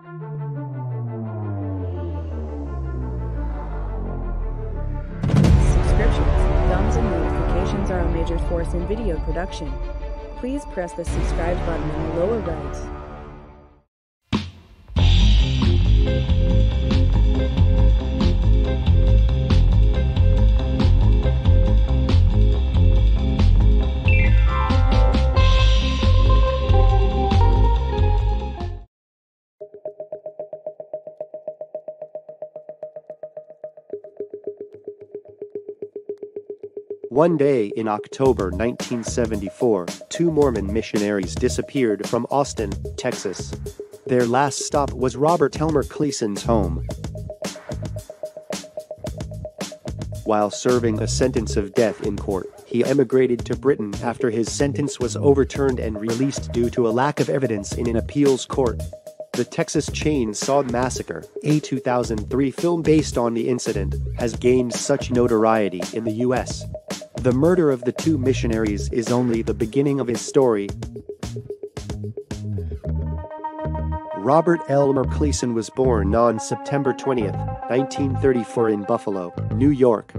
Subscriptions, thumbs and notifications are a major force in video production. Please press the subscribe button in the lower right. One day in October 1974, two Mormon missionaries disappeared from Austin, Texas. Their last stop was Robert Elmer Kleasen's home. While serving a sentence of death in court, he emigrated to Britain after his sentence was overturned and released due to a lack of evidence in an appeals court. The Texas Chainsaw Massacre, a 2003 film based on the incident, has gained such notoriety in the U.S. The murder of the two missionaries is only the beginning of his story. Robert Elmer Kleasen was born on September 20, 1934 in Buffalo, New York.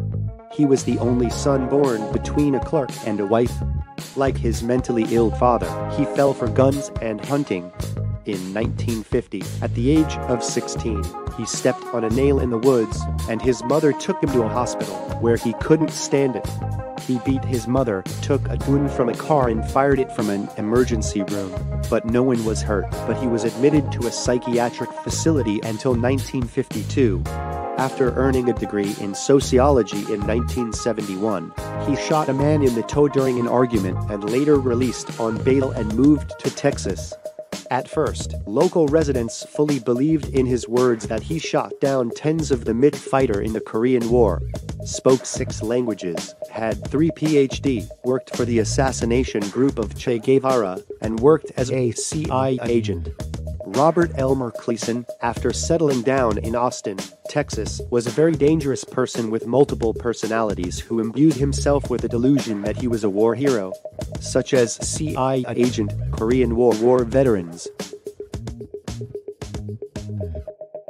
He was the only son born between a clerk and a wife. Like his mentally ill father, he fell for guns and hunting. In 1950, at the age of 16, he stepped on a nail in the woods, and his mother took him to a hospital, where he couldn't stand it. He beat his mother, took a gun from a car and fired it from an emergency room, but no one was hurt. But he was admitted to a psychiatric facility until 1952. After earning a degree in sociology in 1971, he shot a man in the toe during an argument and later released on bail and moved to Texas. At first, local residents fully believed in his words that he shot down tens of the MIT fighter in the Korean War, spoke 6 languages, had 3 PhD, worked for the assassination group of Che Guevara, and worked as a CIA agent. Robert Elmer Kleasen, after settling down in Austin, Texas, was a very dangerous person with multiple personalities who imbued himself with a delusion that he was a war hero, such as CIA agent, Korean War veterans.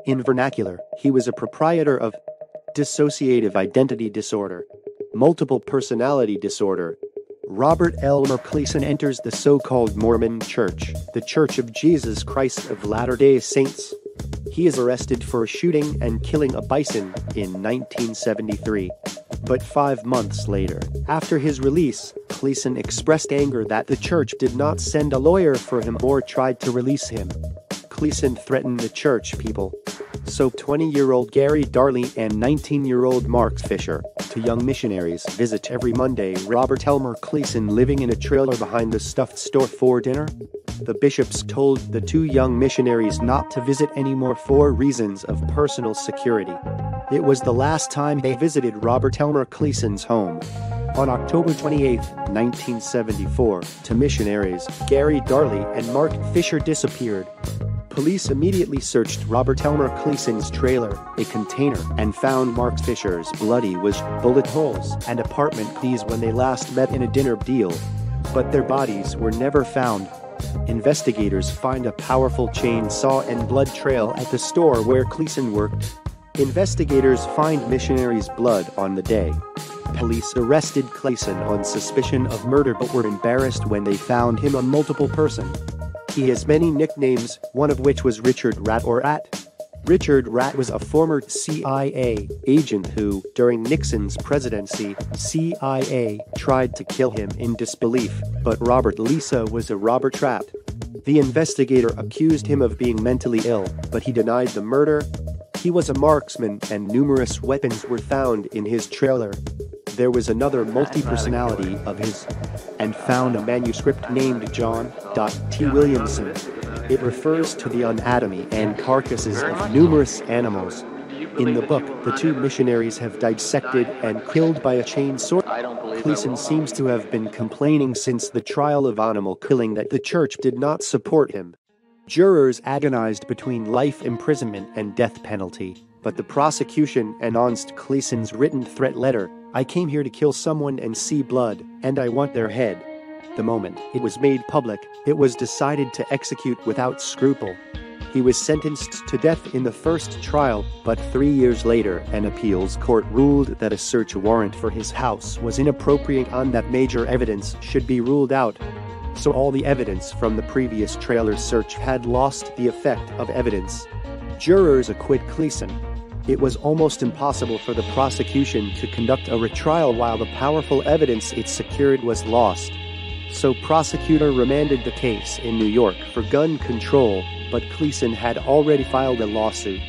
In vernacular, he was a proprietor of dissociative identity disorder, multiple personality disorder. Robert Elmer Kleasen enters the so-called Mormon Church, the Church of Jesus Christ of Latter-day Saints. He is arrested for shooting and killing a bison in 1973. But 5 months later, after his release, Kleasen expressed anger that the church did not send a lawyer for him or tried to release him. Kleasen threatened the church people. So 20-year-old Gary Darley and 19-year-old Mark Fisher, two young missionaries, visit every Monday Robert Elmer Kleasen living in a trailer behind the stuffed store for dinner. The bishops told the two young missionaries not to visit anymore for reasons of personal security. It was the last time they visited Robert Elmer Kleasen's home. On October 28, 1974, two missionaries, Gary Darley and Mark Fisher, disappeared. Police immediately searched Robert Elmer Kleasen's trailer, a container, and found Mark Fisher's bloody bullet holes and apartment keys when they last met in a dinner deal. But their bodies were never found. Investigators find a powerful chainsaw and blood trail at the store where Kleasen worked. Investigators find missionaries' blood on the day. Police arrested Kleasen on suspicion of murder but were embarrassed when they found him a multiple person. He has many nicknames, one of which was Richard Rat or Rat. Richard Rat was a former CIA agent who, during Nixon's presidency, CIA tried to kill him in disbelief, but Robert Lisa was a robber trap. The investigator accused him of being mentally ill, but he denied the murder. He was a marksman and numerous weapons were found in his trailer. There was another multi-personality of his, and found a manuscript named John T. Williamson. It refers to the anatomy and carcasses of numerous animals. In the book, the two missionaries have dissected and killed by a chainsaw. Kleasen seems to have been complaining since the trial of animal killing that the church did not support him. Jurors agonized between life imprisonment and death penalty, but the prosecution announced Kleasen's written threat letter, "I came here to kill someone and see blood, and I want their head." The moment it was made public, it was decided to execute without scruple. He was sentenced to death in the first trial, but 3 years later an appeals court ruled that a search warrant for his house was inappropriate and that major evidence should be ruled out. So all the evidence from the previous trailer search had lost the effect of evidence. Jurors acquit Kleasen. It was almost impossible for the prosecution to conduct a retrial while the powerful evidence it secured was lost. So prosecutor remanded the case in New York for gun control, but Kleasen had already filed a lawsuit.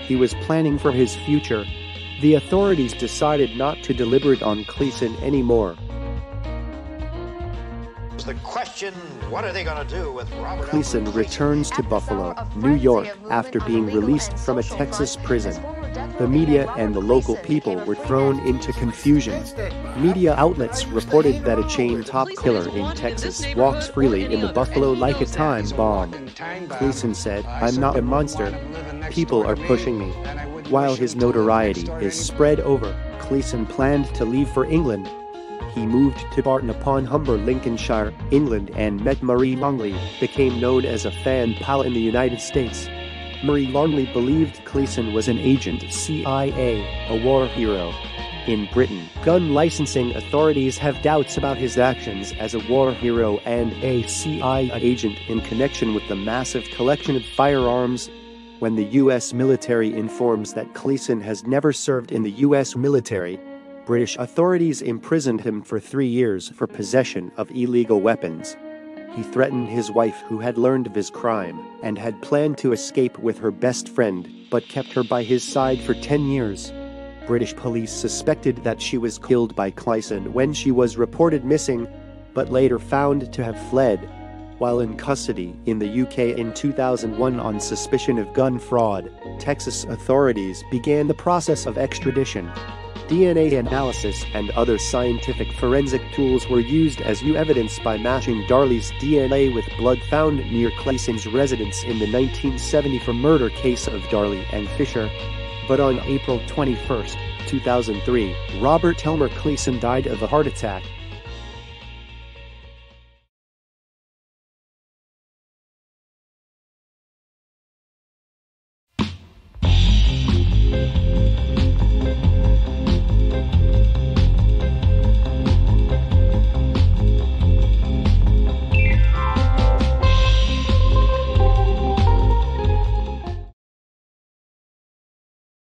He was planning for his future. The authorities decided not to deliberate on Kleasen anymore. The question, what are they going to do with Robert? Kleasen returns to Buffalo, New York, after being released from a Texas prison. The media and the local people were thrown into confusion. Media outlets reported that a chain top killer in Texas walks freely in the Buffalo like a time bomb. Kleasen said, "I'm not a monster. People are pushing me." While his notoriety is spread over, Kleasen planned to leave for England. He moved to Barton-upon-Humber, Lincolnshire, England, and met Marie Longley, became known as a fan pal in the United States. Marie Longley believed Kleasen was an agent CIA, a war hero. In Britain, gun licensing authorities have doubts about his actions as a war hero and a CIA agent in connection with the massive collection of firearms. When the U.S. military informs that Kleasen has never served in the U.S. military, British authorities imprisoned him for 3 years for possession of illegal weapons. He threatened his wife, who had learned of his crime and had planned to escape with her best friend, but kept her by his side for 10 years. British police suspected that she was killed by Kleasen when she was reported missing, but later found to have fled. While in custody in the UK in 2001 on suspicion of gun fraud, Texas authorities began the process of extradition. DNA analysis and other scientific forensic tools were used as new evidence by matching Darley's DNA with blood found near Kleasen's residence in the 1974 murder case of Darley and Fisher. But on April 21, 2003, Robert Elmer Kleasen died of a heart attack.